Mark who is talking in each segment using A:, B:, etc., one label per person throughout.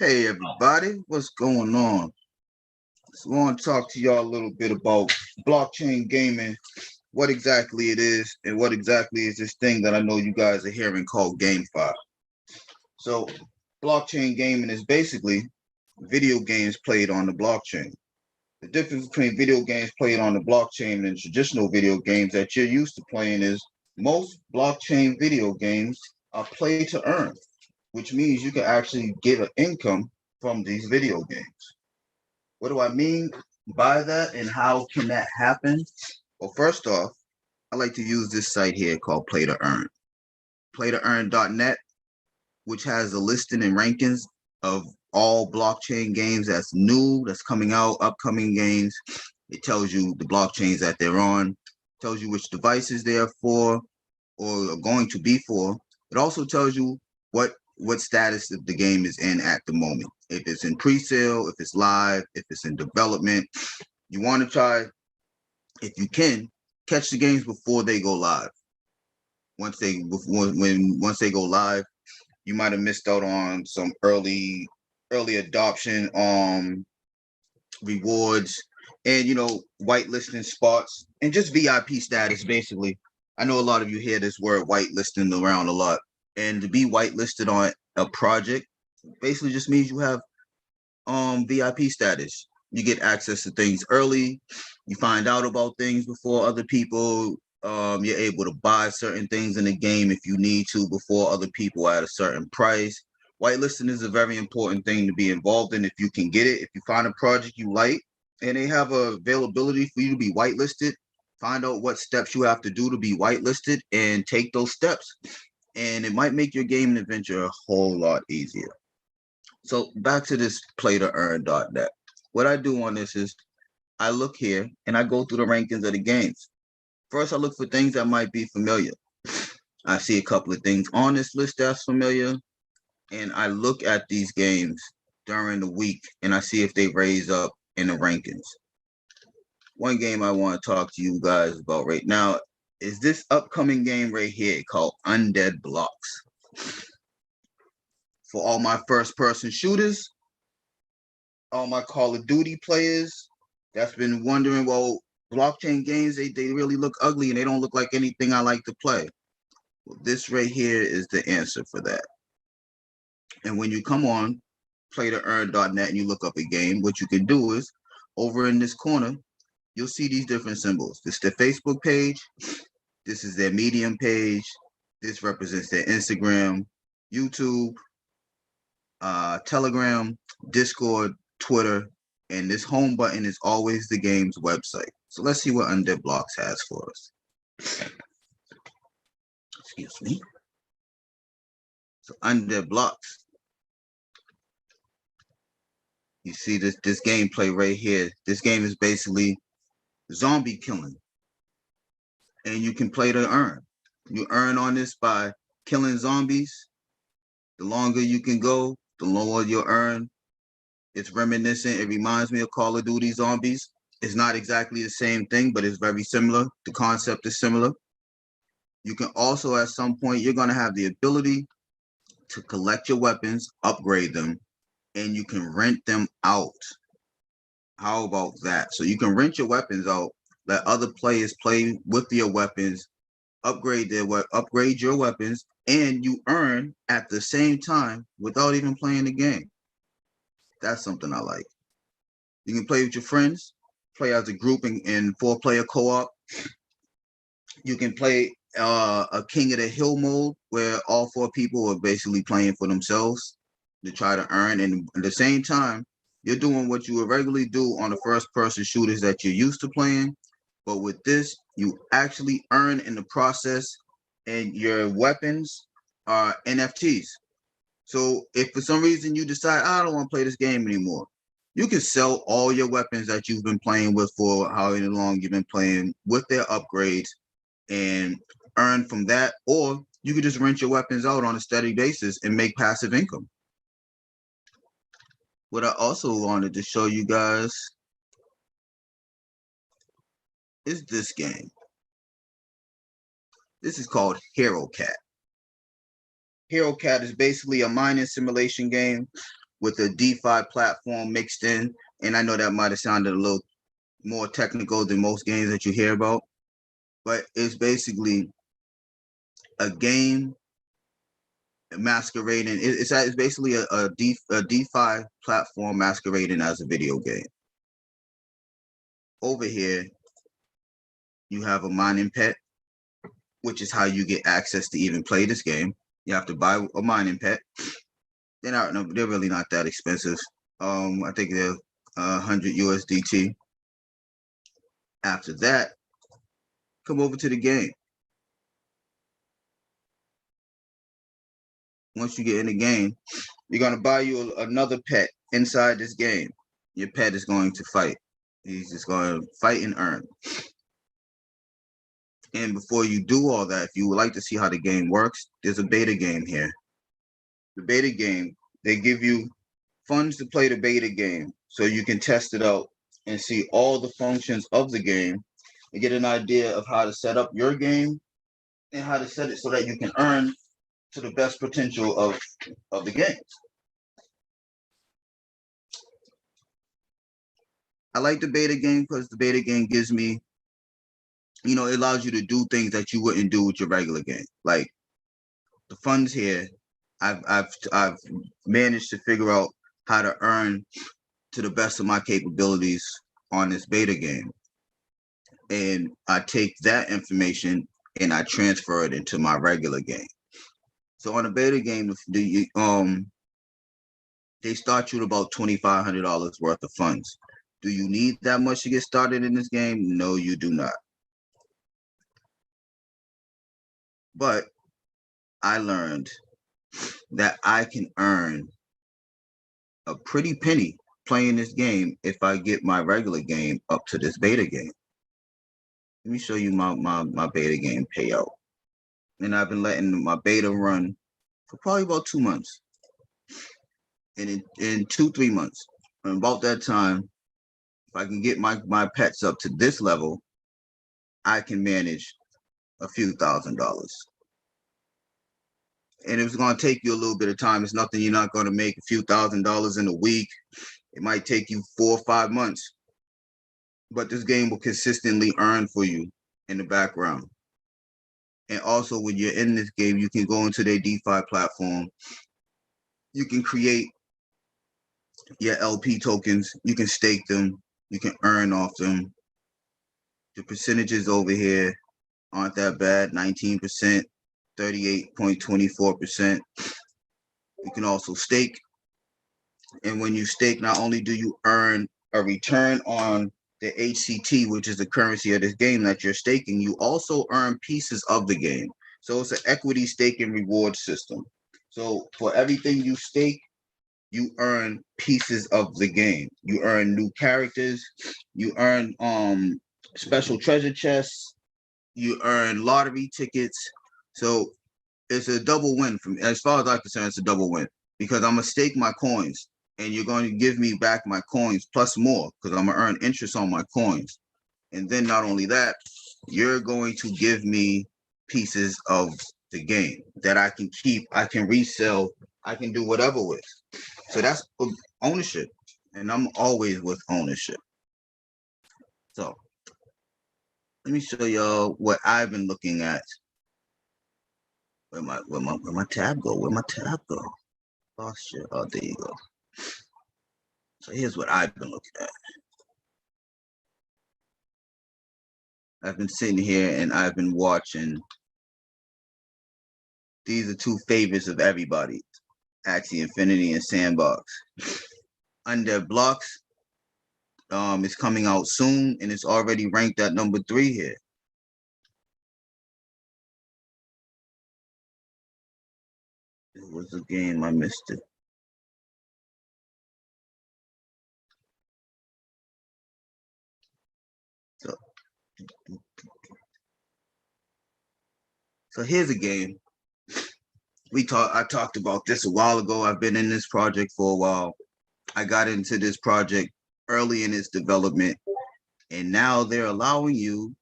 A: Hey everybody, what's going on? So I want to talk to y'all a little bit about blockchain gaming, what exactly it is, and what exactly is this thing that I know you guys are hearing called GameFi. So blockchain gaming is basically video games played on the blockchain. The difference between video games played on the blockchain and traditional video games that you're used to playing is most blockchain video games are play to earn, which means you can actually get an income from these video games. What do I mean by that and how can that happen? Well, first off, I like to use this site here called Play to Earn. PlayToEarn.net, which has a listing and rankings of all blockchain games that's new, that's coming out, upcoming games. It tells you the blockchains that they're on, tells you which devices they are for or are going to be for. It also tells you what status the game is in at the moment. If it's in pre-sale, if it's live, if it's in development. You want to try, if you can, catch the games before they go live. Once they go live, you might have missed out on some early adoption rewards and whitelisting spots and just VIP status basically. I know a lot of you hear this word whitelisting around a lot, and to be whitelisted on a project basically just means you have VIP status. You get access to things early. You find out about things before other people. You're able to buy certain things in the game if you need to before other people at a certain price. Whitelisting is a very important thing to be involved in if you can get it. If you find a project you like and they have a availability for you to be whitelisted, find out what steps you have to do to be whitelisted and take those steps. And it might make your gaming adventure a whole lot easier. So back to this PlayToEarn.net. What I do on this is I look here and I go through the rankings of the games. First, I look for things that might be familiar. I see a couple of things on this list that's familiar, and I look at these games during the week and I see if they raise up in the rankings. One game I want to talk to you guys about right now is this upcoming game right here called Undead Blocks. For all my first person shooters, all my Call of Duty players that's been wondering, well, blockchain games, they really look ugly and they don't look like anything I like to play. Well, this right here is the answer for that. And when you come on playtoearn.net and you look up a game, what you can do is over in this corner, you'll see these different symbols. This is their Facebook page. This is their Medium page. This represents their Instagram, YouTube, Telegram, Discord, Twitter, and this home button is always the game's website. So let's see what Undead Blocks has for us. Excuse me. So Undead Blocks. You see this gameplay right here. This game is basically zombie killing. And you can play to earn. You earn on this by killing zombies. The longer you can go, the lower you'll earn. It's reminiscent. It reminds me of Call of Duty Zombies. It's not exactly the same thing, but it's very similar. The concept is similar. You can also, at some point, you're going to have the ability to collect your weapons, upgrade them, and you can rent them out. How about that? So you can rent your weapons out, let other players play with your weapons, upgrade your weapons, and you earn at the same time without even playing the game. That's something I like. You can play with your friends, play as a group in 4-player co-op. You can play a King of the Hill mode where all 4 people are basically playing for themselves to try to earn. And at the same time, you're doing what you would regularly do on the first-person shooters that you're used to playing. But with this, you actually earn in the process, and your weapons are NFTs. So if for some reason you decide, I don't want to play this game anymore, you can sell all your weapons that you've been playing with for however long you've been playing with their upgrades and earn from that, or you could just rent your weapons out on a steady basis and make passive income. What I also wanted to show you guys is this game. This is called Hero Cat. Hero Cat is basically a mining simulation game with a DeFi platform mixed in. And I know that might have sounded a little more technical than most games that you hear about, but it's basically a game masquerading. It's basically a DeFi platform masquerading as a video game. Over here, you have a mining pet, which is how you get access to even play this game. You have to buy a mining pet. They're really not that expensive. I think they're 100 USDT. After that, come over to the game. Once you get in the game, you're gonna buy you another pet inside this game. Your pet is going to fight. He's just going to fight and earn. And before you do all that, if you would like to see how the game works, there's a beta game here. The beta game, they give you funds to play the beta game so you can test it out and see all the functions of the game and get an idea of how to set up your game and how to set it so that you can earn to the best potential of the games. I like the beta game because the beta game gives me, it allows you to do things that you wouldn't do with your regular game. Like the funds here, I've managed to figure out how to earn to the best of my capabilities on this beta game. And I take that information and I transfer it into my regular game. So on a beta game, they start you at about $2,500 worth of funds. Do you need that much to get started in this game? No, you do not. But I learned that I can earn a pretty penny playing this game if I get my regular game up to this beta game. Let me show you my beta game payout. And I've been letting my beta run for probably about 2 months. And in 2-3 months, and about that time, if I can get my pets up to this level, I can manage a few $1,000s. And it's going to take you a little bit of time. It's nothing you're not going to make a few $1,000s in a week. It might take you 4 or 5 months. But this game will consistently earn for you in the background. And also, when you're in this game, you can go into their DeFi platform. You can create your LP tokens. You can stake them. You can earn off them. The percentages over here aren't that bad. 19%, 38.24%. You can also stake. And when you stake, not only do you earn a return on the HCT, which is the currency of this game that you're staking, you also earn pieces of the game. So it's an equity stake and reward system. So for everything you stake, you earn pieces of the game. You earn new characters. You earn special treasure chests. You earn lottery tickets. So it's a double win from, as far as I'm concerned, it's a double win because I'm gonna stake my coins and you're going to give me back my coins plus more because I'm gonna earn interest on my coins. And then not only that, you're going to give me pieces of the game that I can keep, I can resell, I can do whatever with. So that's ownership. And I'm always with ownership. So let me show y'all what I've been looking at. Where my tab go? Where my tab go? Oh shit. Oh, there you go. So here's what I've been looking at. I've been sitting here and I've been watching. These are two favorites of everybody. Axie Infinity and Sandbox. Undead Blocks is coming out soon and it's already ranked at number 3 here. It was a game, I missed it. So here's a game. I talked about this a while ago. I've been in this project for a while. I got into this project early in its development, and now they're allowing you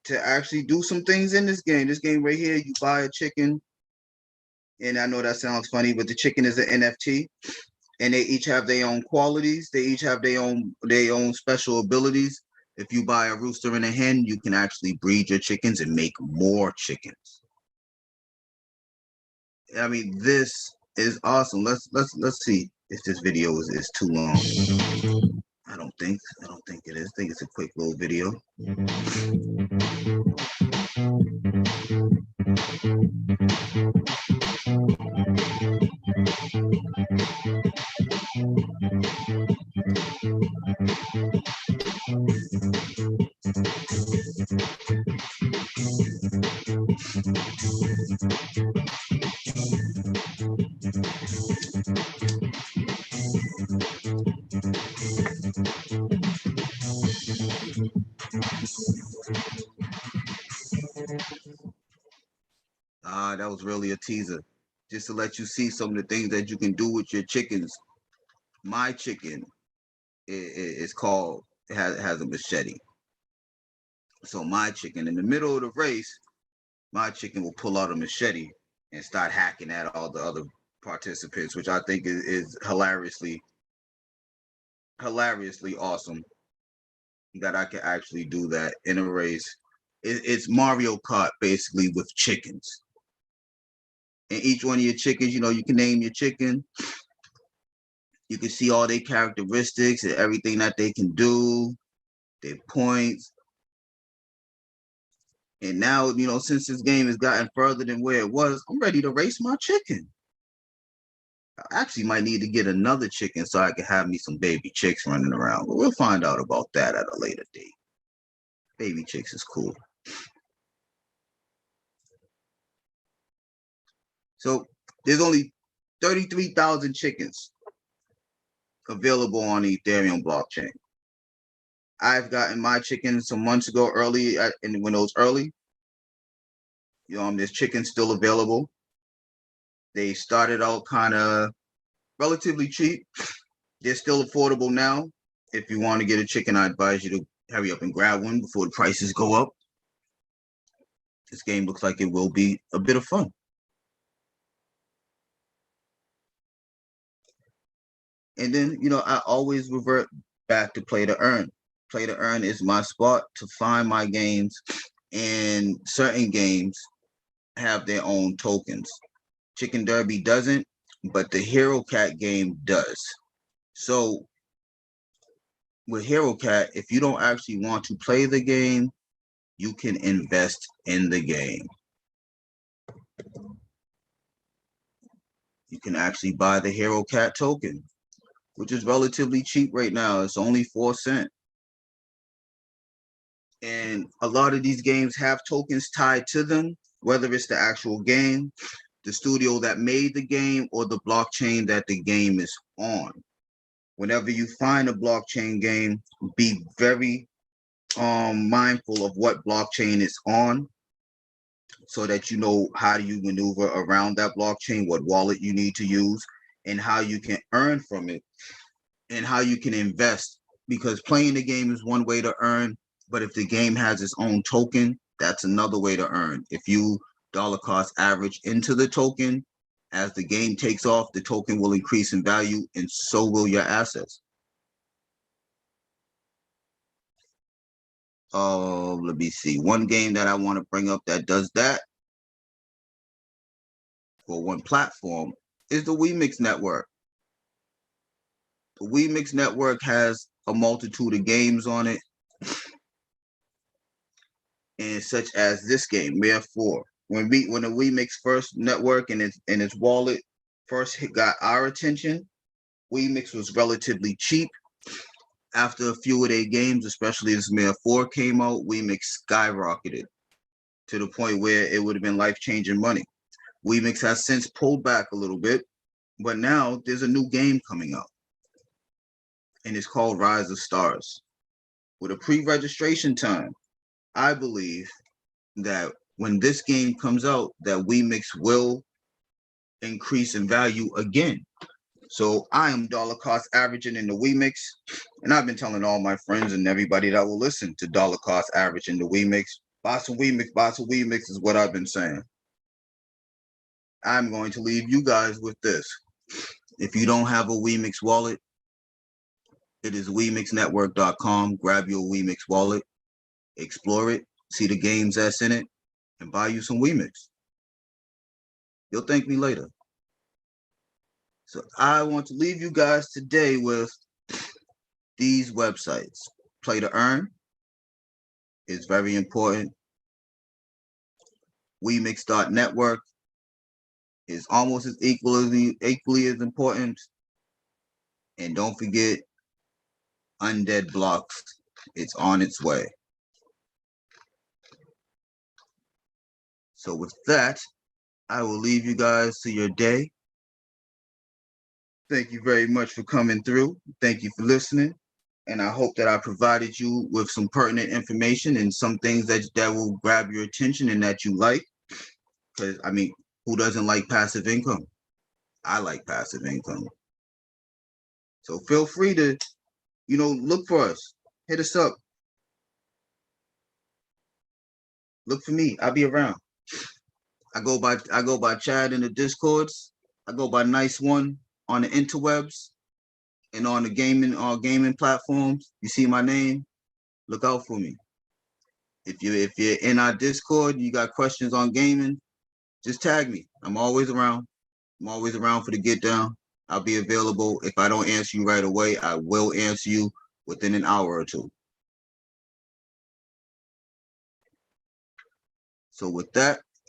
A: to actually do some things in this game. This game right here, you buy a chicken, and I know that sounds funny, but the chicken is an NFT, and they each have their own qualities. They each have their own special abilities. If you buy a rooster and a hen, you can actually breed your chickens and make more chickens. I mean, this is awesome. Let's see if this video is too long. I don't think it is. I think it's a quick little video. That was really a teaser, just to let you see some of the things that you can do with your chickens. My chicken is called, it has a machete. So my chicken, in the middle of the race, my chicken will pull out a machete and start hacking at all the other participants, which I think is hilariously awesome that I can actually do that in a race. It's Mario Kart basically with chickens. And each one of your chickens, you can name your chicken. You can see all their characteristics and everything that they can do, their points. And now, since this game has gotten further than where it was, I'm ready to race my chicken. I actually might need to get another chicken so I can have me some baby chicks running around. But we'll find out about that at a later date. Baby chicks is cool. So there's only 33,000 chickens available on the Ethereum blockchain. I've gotten my chicken some months ago, early, and when it was early, there's chickens still available. They started out kind of relatively cheap. They're still affordable now. If you want to get a chicken, I advise you to hurry up and grab one before the prices go up. This game looks like it will be a bit of fun. And then, I always revert back to play to earn. Play to earn is my spot to find my games, and certain games have their own tokens. Chicken Derby doesn't, but the Hero Cat game does. So with Hero Cat, if you don't actually want to play the game, you can invest in the game. You can actually buy the Hero Cat token, which is relatively cheap right now. It's only 4 cents. And a lot of these games have tokens tied to them, whether it's the actual game, the studio that made the game, or the blockchain that the game is on. Whenever you find a blockchain game, be very mindful of what blockchain it's on, so that you know how do you maneuver around that blockchain, what wallet you need to use, and how you can earn from it, and how you can invest. Because playing the game is one way to earn, but if the game has its own token, that's another way to earn. If you dollar cost average into the token, as the game takes off, the token will increase in value, and so will your assets. Let me see. One game that I want to bring up that does that, for one platform, is the WeMix Network. The WeMix Network has a multitude of games on it, and such as this game, Mare 4. When the WeMix first network and its wallet first got our attention, WeMix was relatively cheap. After a few of their games, especially as Mare 4 came out, WeMix skyrocketed to the point where it would have been life-changing money. WeMix has since pulled back a little bit, but now there's a new game coming out, and it's called Rise of Stars. With a pre-registration time, I believe that when this game comes out, that WeMix will increase in value again. So I am dollar cost averaging in the WeMix, and I've been telling all my friends and everybody that will listen to dollar cost average in the WeMix. Buy some WeMix is what I've been saying. I'm going to leave you guys with this. If you don't have a WeMix wallet, it is WeMixNetwork.com. Grab your WeMix wallet, explore it, see the games that's in it, and buy you some WeMix. You'll thank me later. So I want to leave you guys today with these websites. Play to earn is very important. WeMix.network is almost as equally as important. And don't forget Undead Blocks. It's on its way. So with that, I will leave you guys to your day. Thank you very much for coming through. Thank you for listening. And I hope that I provided you with some pertinent information and some things that will grab your attention and that you like. Because, I mean, who doesn't like passive income? I like passive income. So feel free to, look for us. Hit us up. Look for me. I'll be around. I go by Chad in the Discords. I go by Nice One on the interwebs and on the gaming platforms. You see my name, look out for me. If you're in our Discord, you got questions on gaming, just tag me. I'm always around. I'm always around for the get down. I'll be available. If I don't answer you right away, I will answer you within an hour or two. So with that,